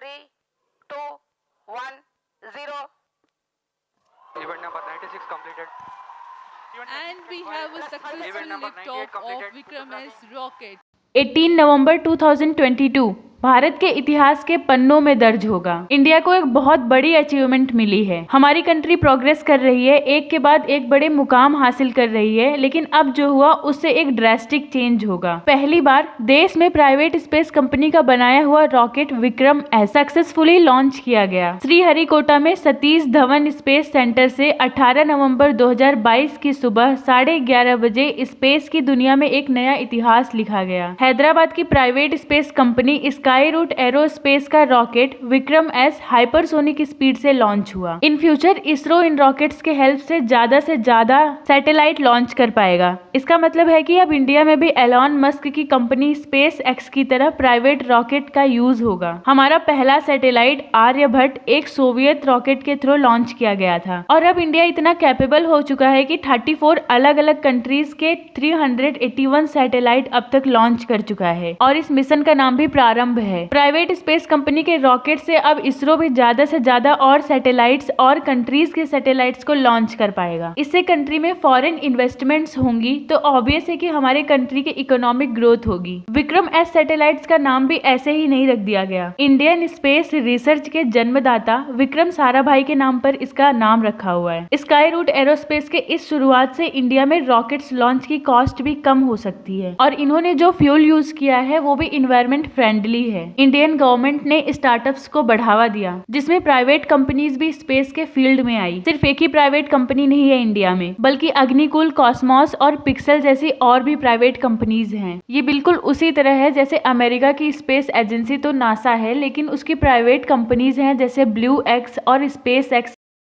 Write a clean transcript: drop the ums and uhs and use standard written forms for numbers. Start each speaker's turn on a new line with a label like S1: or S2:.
S1: 3, 2, 1, 0.
S2: Event number 96 completed.
S3: And we have a successful liftoff of Vikram S rocket.
S4: 18 नवंबर 2022 भारत के इतिहास के पन्नों में दर्ज होगा। इंडिया को एक बहुत बड़ी अचीवमेंट मिली है। हमारी कंट्री प्रोग्रेस कर रही है, एक के बाद एक बड़े मुकाम हासिल कर रही है, लेकिन अब जो हुआ उससे एक ड्रास्टिक चेंज होगा। पहली बार देश में प्राइवेट स्पेस कंपनी का बनाया हुआ rocket Vikram S successfully launch किया गया। श्रीहरिकोटा में सतीश धवन स्पेस सेंटर से 18 नवंबर 2022 की सुबह 11:30 बजे स्पेस की दुनिया में एक नया इतिहास लिखा गया। हैदराबाद की private space company Skyroot Aerospace का rocket Vikram S hypersonic speed से लॉन्च हुआ। इन फ्यूचर इसरो इन रॉकेट्स के हेल्प से ज्यादा सैटेलाइट लॉन्च कर पाएगा। इसका मतलब है कि अब इंडिया में भी एलॉन मस्क की कंपनी स्पेस एक्स की तरह प्राइवेट रॉकेट का यूज होगा। हमारा पहला सैटेलाइट आर्यभट्ट एक सोवियत रॉकेट के थ्रू लॉन्च किया गया था और अब इंडिया इतना कैपेबल हो चुका है कि 34 अलग अलग कंट्रीज के 381 सैटेलाइट अब तक लॉन्च कर चुका है और इस मिशन का नाम भी प्रारंभ है। प्राइवेट स्पेस कंपनी के रॉकेट से अब इसरो भी ज्यादा से ज्यादा और सैटेलाइट्स और कंट्रीज के सैटेलाइट्स को लॉन्च कर पाएगा। इससे कंट्री में फॉरेन इन्वेस्टमेंट्स होंगी तो ऑब्वियस है कि हमारे कंट्री की इकोनॉमिक ग्रोथ होगी। विक्रम एस सैटेलाइट्स का नाम भी ऐसे ही नहीं रख दिया गया। इंडियन स्पेस रिसर्च के जन्मदाता विक्रम साराभाई के नाम पर इसका नाम रखा हुआ है। स्काई रूट एरोस्पेस के इस शुरुआत से इंडिया में रॉकेट्स लॉन्च की कॉस्ट भी कम हो सकती है और इन्होंने जो फ्यूल यूज किया है वो भी इन्वायरमेंट फ्रेंडली है। इंडियन गवर्नमेंट ने स्टार्टअप्स को बढ़ावा दिया जिसमें प्राइवेट कंपनीज भी स्पेस के फील्ड में आई। सिर्फ एक ही प्राइवेट कंपनी नहीं है इंडिया में, बल्कि अग्निकुल, कॉस्मोस और पिक्सल जैसी और भी प्राइवेट कंपनीज हैं। ये बिल्कुल उसी तरह है जैसे अमेरिका की स्पेस एजेंसी तो नासा है, लेकिन उसकी प्राइवेट कंपनीज हैं जैसे ब्लू एक्स और स्पेस एक्स